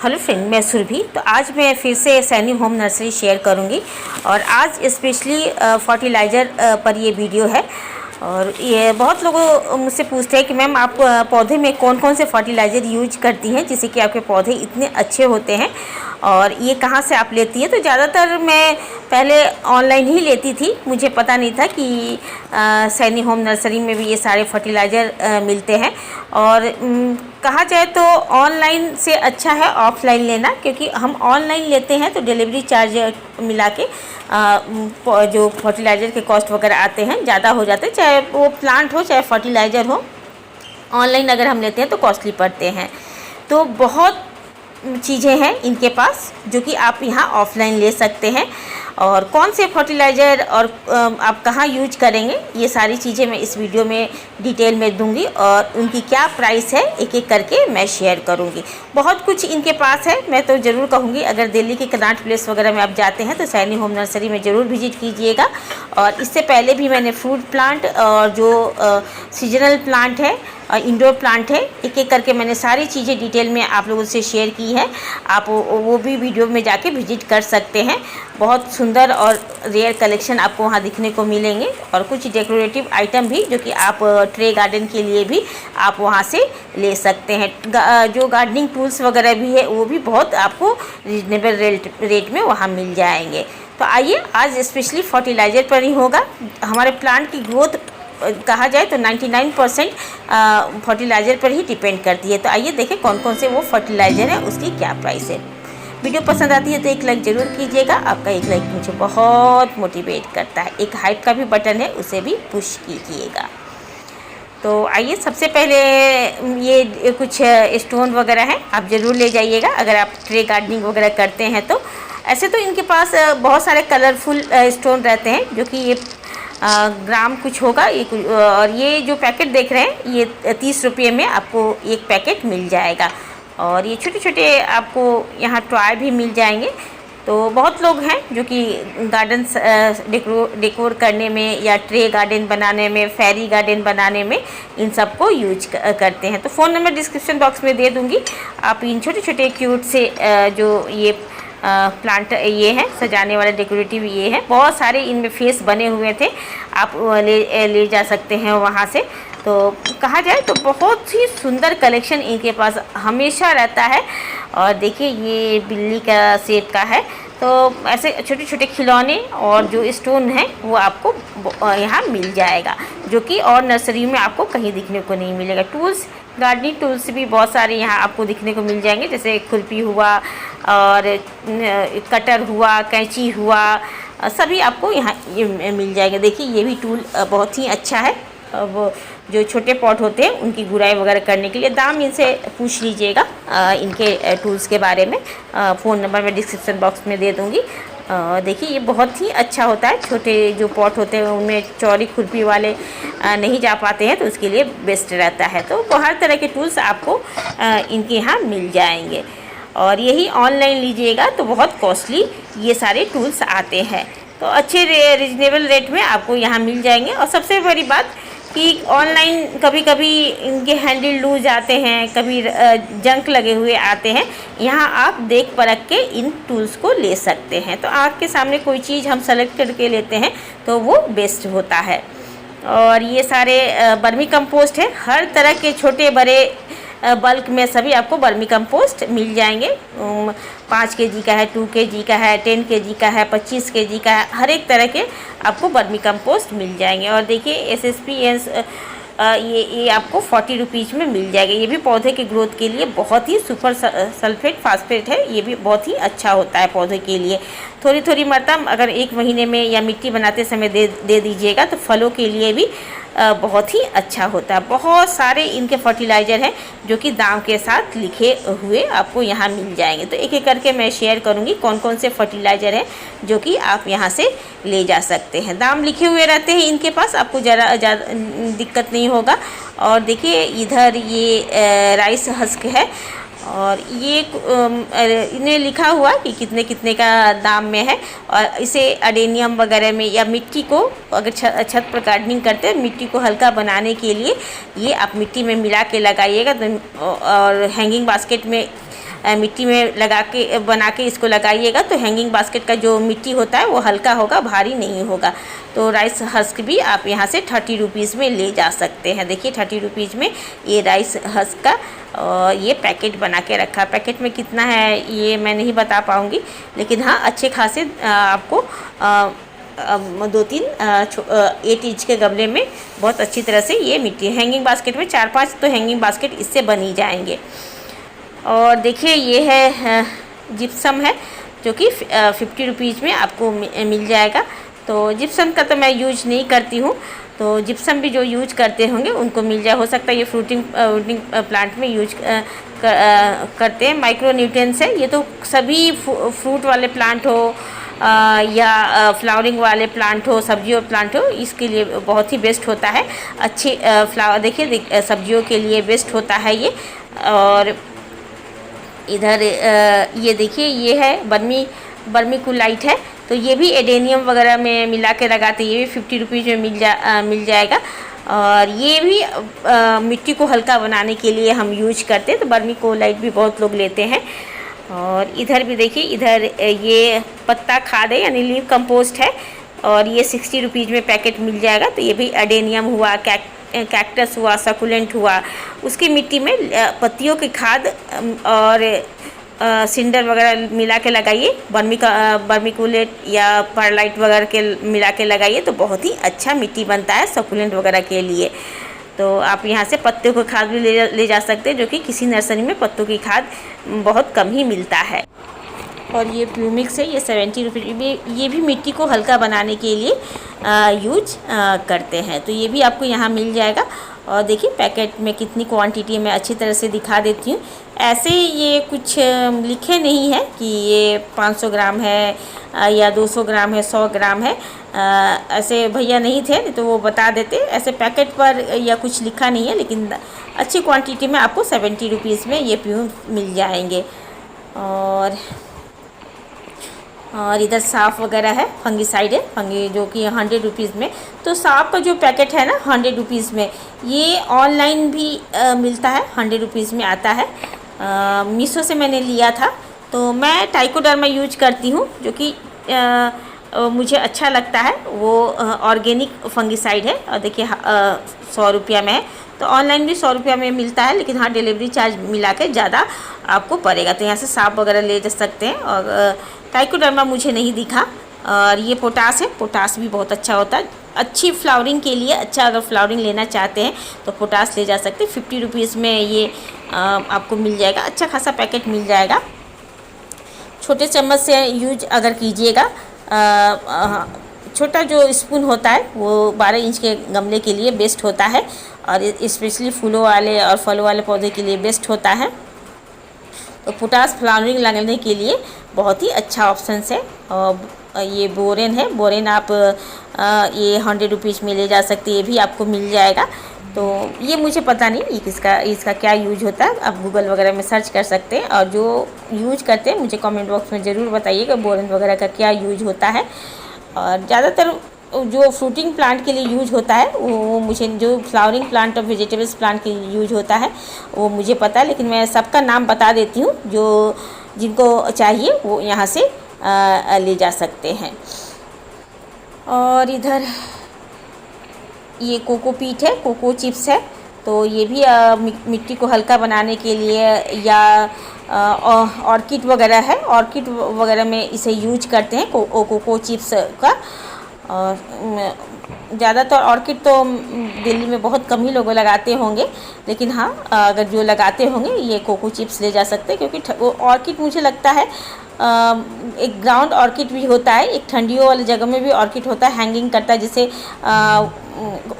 Hello friend, मैं सुरभि। तो आज मैं फिर से सैनी होम नर्सरी शेयर करूंगी और आज स्पेशली फर्टिलाइज़र पर ये वीडियो है। और ये बहुत लोगों मुझसे पूछते हैं कि मैम आप पौधे में कौन कौन से फर्टिलाइज़र यूज करती हैं जिससे कि आपके पौधे इतने अच्छे होते हैं और ये कहाँ से आप लेती हैं। तो ज़्यादातर मैं पहले ऑनलाइन ही लेती थी, मुझे पता नहीं था कि सैनी होम नर्सरी में भी ये सारे फर्टिलाइज़र मिलते हैं। और कहा जाए तो ऑनलाइन से अच्छा है ऑफ़लाइन लेना, क्योंकि हम ऑनलाइन लेते हैं तो डिलीवरी चार्ज मिला के जो फर्टिलाइज़र के कॉस्ट वगैरह आते हैं ज़्यादा हो जाते हैं, चाहे वो प्लांट हो चाहे फर्टिलाइज़र हो। ऑनलाइन अगर हम लेते हैं तो कॉस्टली पड़ते हैं। तो बहुत चीज़ें हैं इनके पास जो कि आप यहाँ ऑफ़लाइन ले सकते हैं। और कौन से फर्टिलाइज़र और आप कहाँ यूज करेंगे ये सारी चीज़ें मैं इस वीडियो में डिटेल में दूंगी और उनकी क्या प्राइस है एक एक करके मैं शेयर करूंगी। बहुत कुछ इनके पास है। मैं तो ज़रूर कहूँगी अगर दिल्ली के कनॉट प्लेस वगैरह में आप जाते हैं तो सैनी होम नर्सरी में ज़रूर विजिट कीजिएगा। और इससे पहले भी मैंने फ्रूट प्लांट और जो सीजनल प्लांट है इंडोर प्लांट है एक एक करके मैंने सारी चीज़ें डिटेल में आप लोगों से शेयर की है। आप वो भी वीडियो में जाके विजिट कर सकते हैं। बहुत सुंदर और रेयर कलेक्शन आपको वहाँ दिखने को मिलेंगे और कुछ डेकोरेटिव आइटम भी जो कि आप ट्रे गार्डन के लिए भी आप वहाँ से ले सकते हैं। जो गार्डनिंग टूल्स वगैरह भी है वो भी बहुत आपको रीजनेबल रेट में वहाँ मिल जाएंगे। तो आइए आज स्पेशली फर्टिलाइज़र पर ही होगा। हमारे प्लांट की ग्रोथ कहा जाए तो 99% फर्टिलाइज़र पर ही डिपेंड करती है। तो आइए देखें कौन कौन से वो फर्टिलाइज़र है, उसकी क्या प्राइस है। वीडियो पसंद आती है तो एक लाइक ज़रूर कीजिएगा। आपका एक लाइक मुझे बहुत मोटिवेट करता है। एक हाइप का भी बटन है, उसे भी पुश कीजिएगा। तो आइए सबसे पहले ये कुछ स्टोन वगैरह हैं, आप ज़रूर ले जाइएगा अगर आप ट्रे गार्डनिंग वगैरह करते हैं तो। ऐसे तो इनके पास बहुत सारे कलरफुल स्टोन रहते हैं जो कि ये ग्राम कुछ होगा ये और ये जो पैकेट देख रहे हैं ये 30 रुपये में आपको एक पैकेट मिल जाएगा। और ये छोटे छोटे आपको यहाँ टॉय भी मिल जाएंगे। तो बहुत लोग हैं जो कि गार्डन डेकोर करने में या ट्रे गार्डन बनाने में, फेरी गार्डन बनाने में इन सब को यूज करते हैं। तो फ़ोन नंबर डिस्क्रिप्शन बॉक्स में दे दूँगी। आप इन छोटे छोटे क्यूट से जो ये प्लांट ये है सजाने वाले डेकोरेटिव ये है, बहुत सारे इनमें फेस बने हुए थे, आप ले जा सकते हैं वहाँ से। तो कहा जाए तो बहुत ही सुंदर कलेक्शन इनके पास हमेशा रहता है। और देखिए ये बिल्ली का शेप का है। तो ऐसे छोटे छोटे खिलौने और जो स्टोन है वो आपको यहाँ मिल जाएगा जो कि और नर्सरी में आपको कहीं दिखने को नहीं मिलेगा। टूल्स, गार्डनिंग टूल्स भी बहुत सारे यहाँ आपको दिखने को मिल जाएंगे, जैसे खुरपी हुआ और कटर हुआ, कैंची हुआ, सभी आपको यहाँ मिल जाएंगे। देखिए ये भी टूल बहुत ही अच्छा है। वो जो छोटे पॉट होते हैं उनकी गुड़ाई वगैरह करने के लिए दाम इनसे पूछ लीजिएगा इनके टूल्स के बारे में। फ़ोन नंबर मैं डिस्क्रिप्शन बॉक्स में दे दूँगी। देखिए ये बहुत ही अच्छा होता है। छोटे जो पॉट होते हैं उनमें चौड़ी खुरपी वाले नहीं जा पाते हैं तो उसके लिए बेस्ट रहता है। तो हर तरह के टूल्स आपको इनके यहाँ मिल जाएंगे। और यही ऑनलाइन लीजिएगा तो बहुत कॉस्टली ये सारे टूल्स आते हैं। तो अच्छे रीजनेबल रेट में आपको यहाँ मिल जाएंगे। और सबसे बड़ी बात कि ऑनलाइन कभी कभी इनके हैंडल लूज आते हैं, कभी जंक लगे हुए आते हैं। यहाँ आप देख परख के इन टूल्स को ले सकते हैं। तो आँख के सामने कोई चीज़ हम सेलेक्ट करके लेते हैं तो वो बेस्ट होता है। और ये सारे वर्मी कंपोस्ट है, हर तरह के छोटे बड़े बल्क में सभी आपको वर्मी कंपोस्ट मिल जाएंगे। 5 kg का है, 2 kg का है, 10 kg का है, 25 kg का है, हर एक तरह के आपको वर्मी कंपोस्ट मिल जाएंगे। और देखिए SSP ये आपको 40 रुपीज़ में मिल जाएगा। ये भी पौधे के ग्रोथ के लिए बहुत ही सुपर सल्फेट फास्फेट है, ये भी बहुत ही अच्छा होता है पौधे के लिए। थोड़ी थोड़ी मात्रा अगर 1 महीने में या मिट्टी बनाते समय दे दीजिएगा तो फलों के लिए भी बहुत ही अच्छा होता है। बहुत सारे इनके फर्टिलाइज़र हैं जो कि दाम के साथ लिखे हुए आपको यहाँ मिल जाएंगे। तो एक एक करके मैं शेयर करूँगी कौन कौन से फर्टिलाइज़र हैं जो कि आप यहाँ से ले जा सकते हैं। दाम लिखे हुए रहते हैं इनके पास, आपको ज़्यादा दिक्कत नहीं होगा। और देखिए इधर ये राइस हस्क है और ये इन्हें लिखा हुआ कि कितने कितने का दाम में है। और इसे अडेनियम वगैरह में या मिट्टी को अगर छत पर गार्डनिंग करते हैं मिट्टी को हल्का बनाने के लिए ये आप मिट्टी में मिला के लगाइएगा। और हैंगिंग बास्केट में मिट्टी में लगा के बना के इसको लगाइएगा तो हैंगिंग बास्केट का जो मिट्टी होता है वो हल्का होगा, भारी नहीं होगा। तो राइस हस्क भी आप यहाँ से 30 रुपीज़ में ले जा सकते हैं। देखिए 30 रुपीज़ में ये राइस हस्क का ये पैकेट बना के रखा। पैकेट में कितना है ये मैं नहीं बता पाऊँगी, लेकिन हाँ अच्छे खासे आपको 2-3 8 इंच के गमले में बहुत अच्छी तरह से ये मिट्टी हैंगिंग बास्केट में 4-5 तो हैंगिंग बास्केट इससे बन ही जाएंगे। और देखिए ये है जिप्सम है जो कि 50 रुपीज़ में आपको मिल जाएगा। तो जिप्सम का तो मैं यूज नहीं करती हूँ, तो जिप्सम भी जो यूज करते होंगे उनको मिल जाए। हो सकता है ये फ्रूटिंग प्लांट में यूज करते हैं। माइक्रो न्यूट्रिएंट्स है ये, तो सभी फ्रूट वाले प्लांट हो या फ्लावरिंग वाले प्लांट हो, सब्जियों प्लांट हो, इसके लिए बहुत ही बेस्ट होता है। अच्छे फ्लावर देखिए सब्जियों के लिए बेस्ट होता है ये। और इधर ये देखिए ये है बर्मीकुलाइट है, तो ये भी एडेनियम वगैरह में मिला के लगाते हैं। ये भी 50 रुपीज़ में मिल जाएगा। और ये भी मिट्टी को हल्का बनाने के लिए हम यूज करते हैं, तो बर्मीकुलाइट भी बहुत लोग लेते हैं। और इधर भी देखिए इधर ये पत्ता खाद है यानी लीव कंपोस्ट है, और ये 60 रुपीज़ में पैकेट मिल जाएगा। तो ये भी एडेनियम हुआ, कैक्टस हुआ, सकुलेंट हुआ, उसकी मिट्टी में पत्तियों की खाद और सिंडर वगैरह मिला के लगाइए। बर्मीकुलेट या परलाइट वगैरह के मिला के लगाइए तो बहुत ही अच्छा मिट्टी बनता है सकुलेंट वगैरह के लिए। तो आप यहाँ से पत्तों की खाद भी ले जा सकते हैं, जो कि किसी नर्सरी में पत्तों की खाद बहुत कम ही मिलता है। और ये प्यूमिक्स है, ये 70 रुपये, ये भी मिट्टी को हल्का बनाने के लिए यूज करते हैं। तो ये भी आपको यहाँ मिल जाएगा। और देखिए पैकेट में कितनी क्वांटिटी मैं अच्छी तरह से दिखा देती हूँ। ऐसे ये कुछ लिखे नहीं है कि ये 500 ग्राम है या 200 ग्राम है, 100 ग्राम है। ऐसे भैया नहीं थे तो वो बता देते, ऐसे पैकेट पर या कुछ लिखा नहीं है, लेकिन अच्छी क्वांटिटी में आपको 70 रुपीज़ में ये प्यूम मिल जाएंगे। और इधर साफ वगैरह है, फंगीसाइड है, फंगी जो कि 100 रुपीज़ में। तो साफ का जो पैकेट है ना 100 रुपीज़ में, ये ऑनलाइन भी मिलता है, 100 रुपीज़ में आता है। मीशो से मैंने लिया था। तो मैं ट्राइकोडर्मा यूज करती हूँ, जो कि मुझे अच्छा लगता है। वो ऑर्गेनिक फंगीसाइड है और देखिए 100 रुपया में है। तो ऑनलाइन भी 100 रुपया में मिलता है, लेकिन हाँ डिलीवरी चार्ज मिला के ज़्यादा आपको पड़ेगा। तो यहाँ से साफ वगैरह ले जा सकते हैं। और ट्राइकोडर्मा मुझे नहीं दिखा। और ये पोटास है, पोटास भी बहुत अच्छा होता है अच्छी फ्लावरिंग के लिए। अच्छा अगर फ्लावरिंग लेना चाहते हैं तो पोटास ले जा सकते हैं। 50 रुपीज़ में ये आपको मिल जाएगा, अच्छा खासा पैकेट मिल जाएगा। छोटे चम्मच से यूज अगर कीजिएगा, छोटा जो स्पून होता है वो 12 इंच के गमले के लिए बेस्ट होता है, और स्पेशली फूलों वाले और फलों वाले पौधे के लिए बेस्ट होता है। तो पोटास फ्लावरिंग लगाने के लिए बहुत ही अच्छा ऑप्शन है। और ये बोरेन है, बोरेन आप ये 100 रुपीज़ में ले जा सकते हैं, ये भी आपको मिल जाएगा। तो ये मुझे पता नहीं ये इसका क्या यूज होता है, आप गूगल वगैरह में सर्च कर सकते हैं। और जो यूज करते हैं मुझे कमेंट बॉक्स में ज़रूर बताइएगा बोरेन वगैरह का क्या यूज होता है। और ज़्यादातर जो फ्रूटिंग प्लांट के लिए यूज होता है वो मुझे, जो फ्लावरिंग प्लांट और वेजिटेबल्स प्लांट के लिए यूज होता है वो मुझे पता है, लेकिन मैं सबका नाम बता देती हूँ। जो जिनको चाहिए वो यहाँ से ले जा सकते हैं। और इधर ये कोकोपीट है, कोको चिप्स है। तो ये भी मिट्टी को हल्का बनाने के लिए, या ऑर्किड वगैरह है, ऑर्किड वगैरह में इसे यूज करते हैं कोको चिप्स का। और ज़्यादातर ऑर्किड तो दिल्ली में बहुत कम ही लोग लगाते होंगे, लेकिन हाँ अगर जो लगाते होंगे ये कोको चिप्स ले जा सकते हैं। क्योंकि वो ऑर्किड मुझे लगता है एक ग्राउंड ऑर्किड भी होता है, एक ठंडियों वाली जगह में भी ऑर्किड होता है, हैंगिंग करता है, जिसे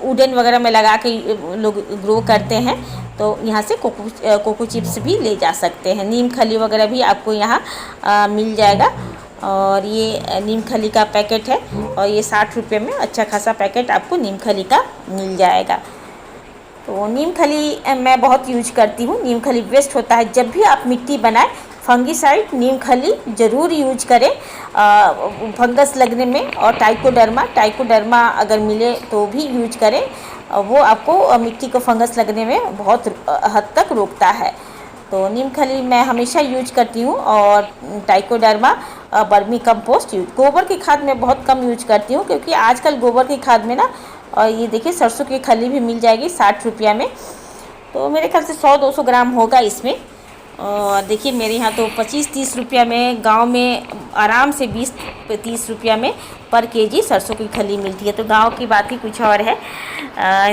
वुडन वगैरह में लगा के लोग ग्रो करते हैं। तो यहाँ से कोको चिप्स भी ले जा सकते हैं। नीम खली वगैरह भी आपको यहाँ मिल जाएगा। और ये नीम खली का पैकेट है, और ये 60 रुपये में अच्छा खासा पैकेट आपको नीम खली का मिल जाएगा। तो नीम खली मैं बहुत यूज करती हूँ, नीम खली बेस्ट होता है। जब भी आप मिट्टी बनाएं फंगीसाइड नीम खली ज़रूर यूज करें फंगस लगने में। और टाइकोडर्मा अगर मिले तो भी यूज करें, वो आपको मिट्टी को फंगस लगने में बहुत हद तक रोकता है। तो नीम खली मैं हमेशा यूज करती हूँ। और ट्राइकोडर्मा वर्मी कंपोस्ट गोबर की खाद मैं बहुत कम यूज करती हूँ, क्योंकि आजकल गोबर की खाद में ना, और ये देखिए सरसों की खली भी मिल जाएगी 60 रुपया में, तो मेरे ख्याल से 100-200 ग्राम होगा इसमें। और देखिए मेरे यहाँ तो 25-30 रुपया में, गांव में आराम से 20-30 रुपया में पर केजी सरसों की खली मिलती है। तो गांव की बात ही कुछ और है।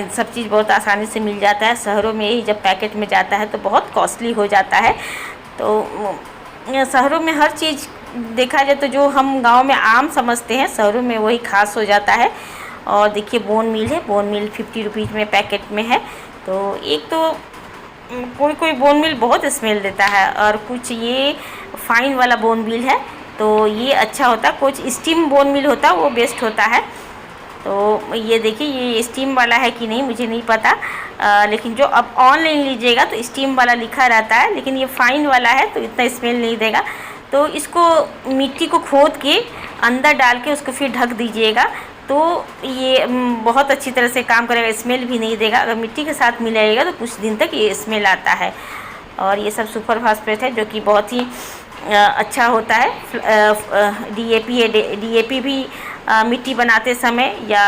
सब चीज़ बहुत आसानी से मिल जाता है। शहरों में ही जब पैकेट में जाता है तो बहुत कॉस्टली हो जाता है। तो शहरों में हर चीज़ देखा जाए तो जो हम गांव में आम समझते हैं, शहरों में वही खास हो जाता है। और देखिए बोन मील है, बोन मील 50 रुपीज़ में पैकेट में है। तो एक तो कोई कोई बोन मील बहुत स्मेल देता है, और कुछ ये फाइन वाला बोन मील है तो ये अच्छा होता है। कुछ स्टीम बोन मील होता है वो बेस्ट होता है। तो ये देखिए ये स्टीम वाला है कि नहीं मुझे नहीं पता, लेकिन जो अब ऑनलाइन लीजिएगा तो स्टीम वाला लिखा रहता है, लेकिन ये फाइन वाला है तो इतना स्मेल नहीं देगा। तो इसको मिट्टी को खोद के अंदर डाल के उसको फिर ढक दीजिएगा, तो ये बहुत अच्छी तरह से काम करेगा, स्मेल भी नहीं देगा। अगर मिट्टी के साथ मिलाइएगा तो कुछ दिन तक ये स्मेल आता है। और ये सब सुपर फास्फेट है जो कि बहुत ही अच्छा होता है। डीएपी है, डीएपी भी मिट्टी बनाते समय या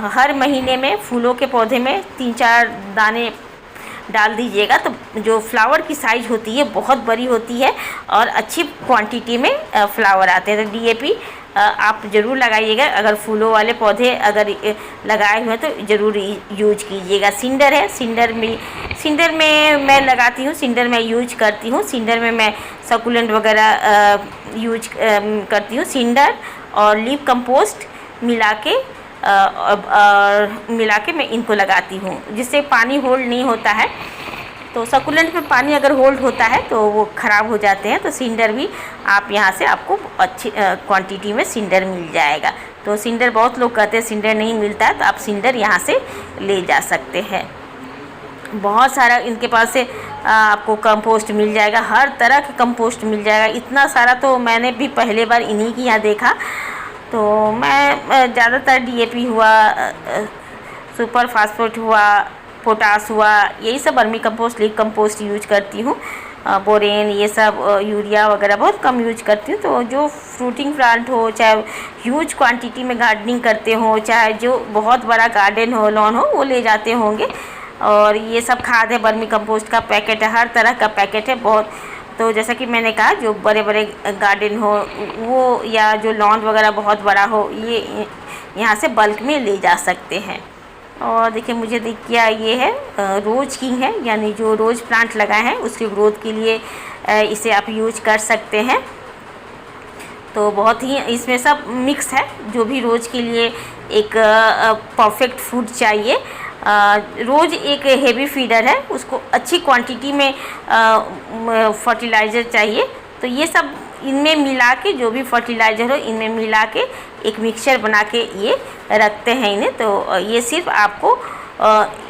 हर महीने में फूलों के पौधे में 3-4 दाने डाल दीजिएगा, तो जो फ्लावर की साइज़ होती है बहुत बड़ी होती है और अच्छी क्वांटिटी में फ्लावर आते हैं। तो डीएपी आप ज़रूर लगाइएगा। अगर फूलों वाले पौधे अगर लगाए हुए हैं तो ज़रूर यूज कीजिएगा। सिंडर है, सिंडर में मैं लगाती हूँ, सिंडर में यूज करती हूँ। सिंडर में मैं सकुलेंट वगैरह यूज करती हूँ। सिंडर और लीफ कंपोस्ट मिला के मैं इनको लगाती हूँ, जिससे पानी होल्ड नहीं होता है। तो सकुलेंट में पानी अगर होल्ड होता है तो वो ख़राब हो जाते हैं। तो सिंडर भी आप यहाँ से आपको अच्छी क्वांटिटी में सिंडर मिल जाएगा। तो सिंडर बहुत लोग कहते हैं सिंडर नहीं मिलता है, तो आप सिंडर यहाँ से ले जा सकते हैं। बहुत सारा इनके पास से आपको कंपोस्ट मिल जाएगा, हर तरह के कंपोस्ट मिल जाएगा। इतना सारा तो मैंने भी पहले बार इन्हीं की यहाँ देखा। तो मैं ज़्यादातर डीएपी हुआ, सुपर फास्फेट हुआ, पोटास हुआ, यही सब vermi compost, leaf compost use करती हूँ। बोरेन ये सब, यूरिया वगैरह बहुत कम यूज करती हूँ। तो जो फ्रूटिंग प्लांट हो, चाहे ह्यूज क्वांटिटी में गार्डनिंग करते हो, चाहे जो बहुत बड़ा गार्डन हो, लॉन हो, वो ले जाते होंगे। और ये सब खाद है, वर्मी कंपोस्ट का पैकेट है, हर तरह का पैकेट है बहुत। तो जैसा कि मैंने कहा जो बड़े बड़े गार्डन हो वो, या जो लॉन वगैरह बहुत बड़ा हो, ये यहाँ से बल्क में ले जा सकते हैं। और देखिए मुझे दिखिए ये है रोज किंग है, यानी जो रोज़ प्लांट लगाए हैं उसकी ग्रोथ के लिए इसे आप यूज कर सकते हैं। तो बहुत ही इसमें सब मिक्स है, जो भी रोज़ के लिए एक परफेक्ट फूड चाहिए। रोज़ एक हेवी फीडर है, उसको अच्छी क्वांटिटी में फर्टिलाइज़र चाहिए। तो ये सब इनमें मिला के, जो भी फर्टिलाइज़र हो इनमें मिला के एक मिक्सचर बना के ये रखते हैं इन्हें। तो ये सिर्फ आपको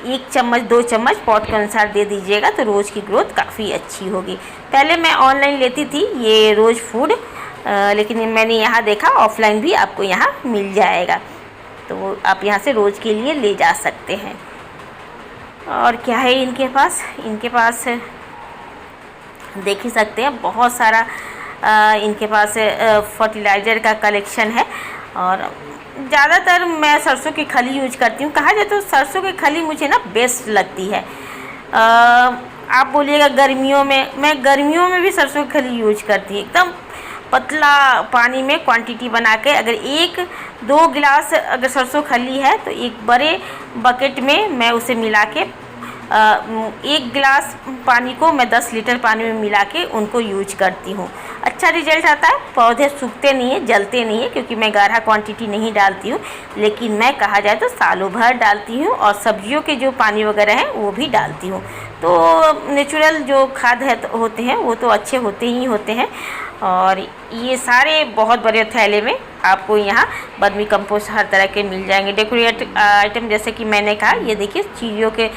1 चम्मच 2 चम्मच पॉट के अनुसार दे दीजिएगा, तो रोज़ की ग्रोथ काफ़ी अच्छी होगी। पहले मैं ऑनलाइन लेती थी ये रोज़ फूड, लेकिन मैंने यहाँ देखा ऑफलाइन भी आपको यहाँ मिल जाएगा, तो आप यहाँ से रोज़ के लिए ले जा सकते हैं। और क्या है इनके पास देख ही सकते हैं बहुत सारा इनके पास फर्टिलाइज़र का कलेक्शन है। और ज़्यादातर मैं सरसों की खली यूज करती हूँ। कहा जाए तो सरसों की खली मुझे ना बेस्ट लगती है। आप बोलिएगा गर्मियों में, मैं गर्मियों में भी सरसों की खली यूज करती हूँ। एकदम पतला पानी में क्वांटिटी बना के, अगर 1-2 गिलास अगर सरसों खली है तो एक बड़े बकेट में मैं उसे मिला के 1 गिलास पानी को मैं 10 लीटर पानी में मिला के उनको यूज करती हूँ। अच्छा रिजल्ट आता है, पौधे सूखते नहीं है, जलते नहीं है, क्योंकि मैं गाढ़ा क्वांटिटी नहीं डालती हूँ। लेकिन मैं कहा जाए तो सालों भर डालती हूँ, और सब्जियों के जो पानी वगैरह हैं वो भी डालती हूँ। तो नेचुरल जो खाद है होते हैं वो तो अच्छे होते ही होते हैं। और ये सारे बहुत बड़े थैले में आपको यहाँ वर्मी कंपोस्ट हर तरह के मिल जाएंगे। डेकोरेट आइटम जैसे कि मैंने कहा, ये देखिए चिड़ियों के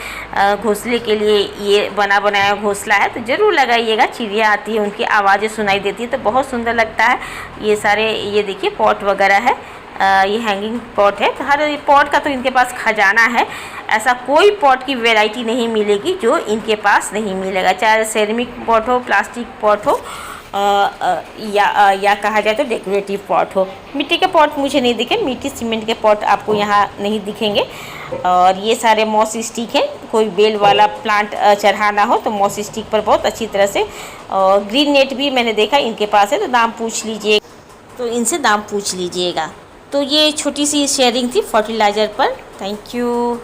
घोंसले के लिए ये बना बनाया घोंसला है, तो ज़रूर लगाइएगा। चिड़िया आती है, उनकी आवाज़ें सुनाई देती है तो बहुत सुंदर लगता है। ये सारे ये देखिए पॉट वगैरह है, ये हैंगिंग पॉट है। तो हर पॉट का तो इनके पास खजाना है, ऐसा कोई पॉट की वैरायटी नहीं मिलेगी जो इनके पास नहीं मिलेगा, चाहे सेरेमिक पॉट हो, प्लास्टिक पॉट हो, या कहा जाए तो डेकोरेटिव पॉट हो। मिट्टी के पॉट मुझे नहीं दिखे, मिट्टी सीमेंट के पॉट आपको यहाँ नहीं दिखेंगे। और ये सारे मॉस स्टिक हैं, कोई बेल वाला प्लांट चढ़ाना हो तो मॉस स्टिक पर बहुत अच्छी तरह से। और ग्रीन नेट भी मैंने देखा इनके पास है, तो दाम पूछ लीजिए, तो इनसे दाम पूछ लीजिएगा। तो ये छोटी सी शेयरिंग थी फर्टिलाइज़र पर। Thank you.